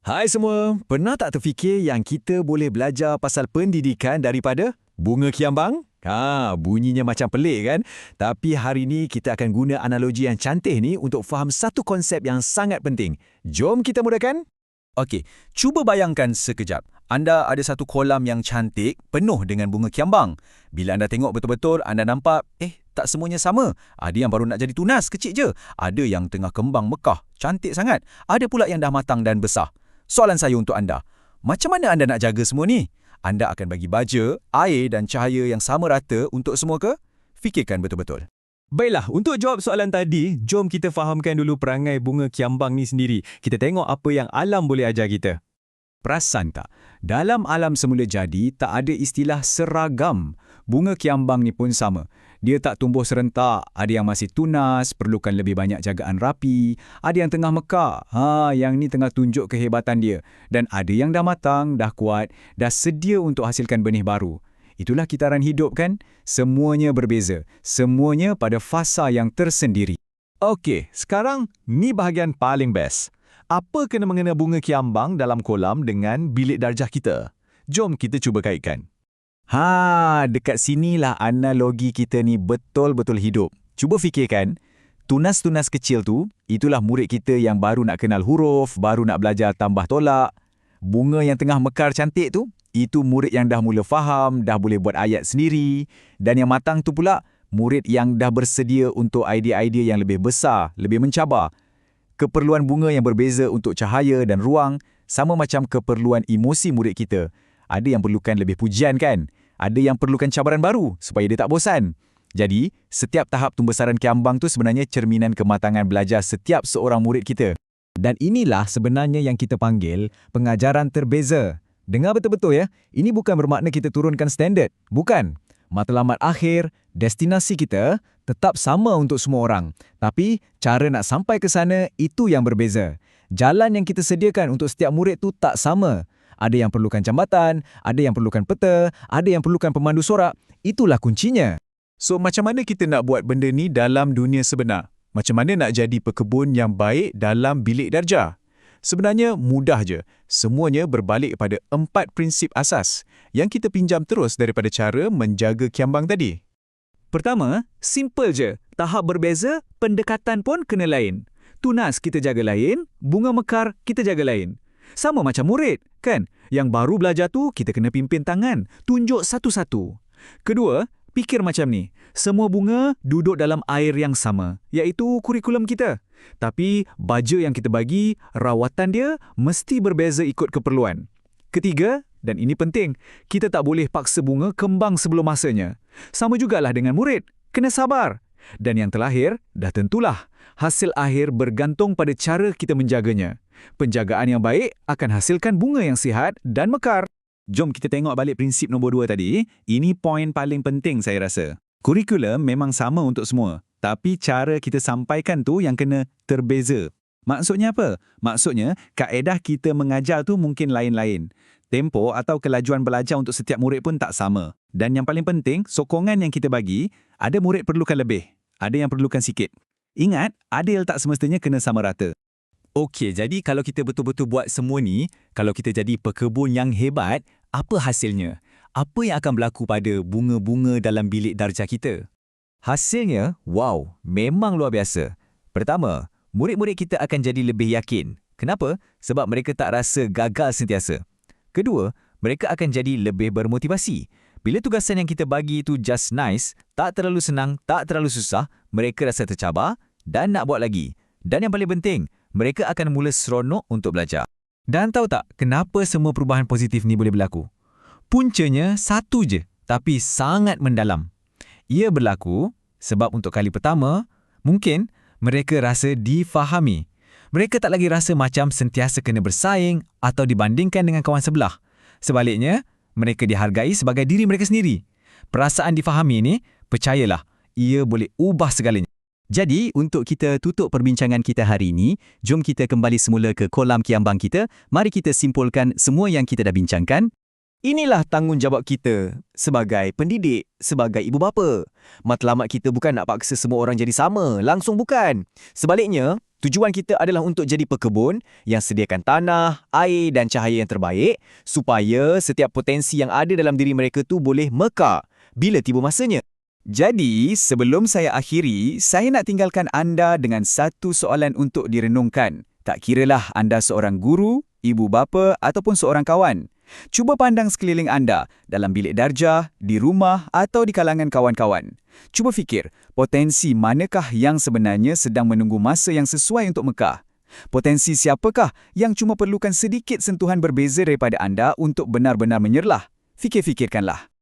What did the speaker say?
Hai semua, pernah tak terfikir yang kita boleh belajar pasal pendidikan daripada bunga kiambang? Bunyinya macam pelik kan? Tapi hari ni kita akan guna analogi yang cantik ni untuk faham satu konsep yang sangat penting. Jom kita mulakan. Okey, cuba bayangkan sekejap. Anda ada satu kolam yang cantik, penuh dengan bunga kiambang. Bila anda tengok betul-betul, anda nampak, tak semuanya sama. Ada yang baru nak jadi tunas, kecil je. Ada yang tengah kembang mekah, cantik sangat. Ada pula yang dah matang dan besar. Soalan saya untuk anda, macam mana anda nak jaga semua ni? Anda akan bagi baja, air dan cahaya yang sama rata untuk semua ke? Fikirkan betul-betul. Baiklah, untuk jawab soalan tadi, jom kita fahamkan dulu perangai bunga kiambang ni sendiri. Kita tengok apa yang alam boleh ajar kita. Perasan tak? Dalam alam semula jadi, tak ada istilah seragam. Bunga kiambang ni pun sama. Dia tak tumbuh serentak, ada yang masih tunas, perlukan lebih banyak jagaan rapi, ada yang tengah mekar, yang ni tengah tunjuk kehebatan dia. Dan ada yang dah matang, dah kuat, dah sedia untuk hasilkan benih baru. Itulah kitaran hidup kan? Semuanya berbeza, semuanya pada fasa yang tersendiri. Okey, sekarang ni bahagian paling best. Apa kena-mengena bunga kiambang dalam kolam dengan bilik darjah kita? Jom kita cuba kaitkan. Dekat sinilah analogi kita ni betul-betul hidup. Cuba fikirkan, tunas-tunas kecil tu, itulah murid kita yang baru nak kenal huruf, baru nak belajar tambah tolak. Bunga yang tengah mekar cantik tu, itu murid yang dah mula faham, dah boleh buat ayat sendiri. Dan yang matang tu pula, murid yang dah bersedia untuk idea-idea yang lebih besar, lebih mencabar. Keperluan bunga yang berbeza untuk cahaya dan ruang, sama macam keperluan emosi murid kita. Ada yang perlukan lebih pujian kan? Ada yang perlukan cabaran baru supaya dia tak bosan. Jadi, setiap tahap pembesaran kiambang tu sebenarnya cerminan kematangan belajar setiap seorang murid kita. Dan inilah sebenarnya yang kita panggil pengajaran terbeza. Dengar betul-betul ya, ini bukan bermakna kita turunkan standard. Bukan. Matlamat akhir, destinasi kita tetap sama untuk semua orang. Tapi, cara nak sampai ke sana itu yang berbeza. Jalan yang kita sediakan untuk setiap murid tu tak sama. Ada yang perlukan jambatan, ada yang perlukan peta, ada yang perlukan pemandu sorak. Itulah kuncinya. So, macam mana kita nak buat benda ni dalam dunia sebenar? Macam mana nak jadi pekebun yang baik dalam bilik darjah? Sebenarnya mudah je. Semuanya berbalik kepada 4 prinsip asas yang kita pinjam terus daripada cara menjaga kiambang tadi. Pertama, simple je. Tahap berbeza, pendekatan pun kena lain. Tunas kita jaga lain, bunga mekar kita jaga lain. Sama macam murid, kan? Yang baru belajar tu, kita kena pimpin tangan, tunjuk satu-satu. Kedua, fikir macam ni. Semua bunga duduk dalam air yang sama, iaitu kurikulum kita. Tapi, baja yang kita bagi, rawatan dia mesti berbeza ikut keperluan. Ketiga, dan ini penting, kita tak boleh paksa bunga kembang sebelum masanya. Sama jugalah dengan murid, kena sabar. Dan yang terakhir, dah tentulah, hasil akhir bergantung pada cara kita menjaganya. Penjagaan yang baik akan hasilkan bunga yang sihat dan mekar. Jom kita tengok balik prinsip nombor 2 tadi. Ini poin paling penting saya rasa. Kurikulum memang sama untuk semua. Tapi cara kita sampaikan tu yang kena terbeza. Maksudnya apa? Maksudnya, kaedah kita mengajar tu mungkin lain-lain. Tempo atau kelajuan belajar untuk setiap murid pun tak sama. Dan yang paling penting, sokongan yang kita bagi, ada murid perlukan lebih. Ada yang perlukan sikit. Ingat, adil tak semestinya kena sama rata. Okey, jadi kalau kita betul-betul buat semua ni, kalau kita jadi pekebun yang hebat, apa hasilnya? Apa yang akan berlaku pada bunga-bunga dalam bilik darjah kita? Hasilnya, wow, memang luar biasa. Pertama, murid-murid kita akan jadi lebih yakin. Kenapa? Sebab mereka tak rasa gagal sentiasa. Kedua, mereka akan jadi lebih bermotivasi. Bila tugasan yang kita bagi itu just nice, tak terlalu senang, tak terlalu susah, mereka rasa tercabar dan nak buat lagi. Dan yang paling penting, mereka akan mula seronok untuk belajar. Dan tahu tak kenapa semua perubahan positif ni boleh berlaku? Puncanya satu je, tapi sangat mendalam. Ia berlaku sebab untuk kali pertama, mungkin mereka rasa difahami. Mereka tak lagi rasa macam sentiasa kena bersaing atau dibandingkan dengan kawan sebelah. Sebaliknya, mereka dihargai sebagai diri mereka sendiri. Perasaan difahami ini, percayalah, ia boleh ubah segalanya. Jadi, untuk kita tutup perbincangan kita hari ini, jom kita kembali semula ke kolam kiambang kita. Mari kita simpulkan semua yang kita dah bincangkan. Inilah tanggungjawab kita sebagai pendidik, sebagai ibu bapa. Matlamat kita bukan nak paksa semua orang jadi sama, langsung bukan. Sebaliknya, Tujuan kita adalah untuk jadi pekebun yang sediakan tanah, air dan cahaya yang terbaik supaya setiap potensi yang ada dalam diri mereka tu boleh mekar bila tiba masanya. Jadi, sebelum saya akhiri, saya nak tinggalkan anda dengan satu soalan untuk direnungkan. Tak kiralah anda seorang guru, ibu bapa ataupun seorang kawan. Cuba pandang sekeliling anda, dalam bilik darjah, di rumah atau di kalangan kawan-kawan. Cuba fikir, potensi manakah yang sebenarnya sedang menunggu masa yang sesuai untuk mekar? Potensi siapakah yang cuma perlukan sedikit sentuhan berbeza daripada anda untuk benar-benar menyerlah? Fikir-fikirkanlah.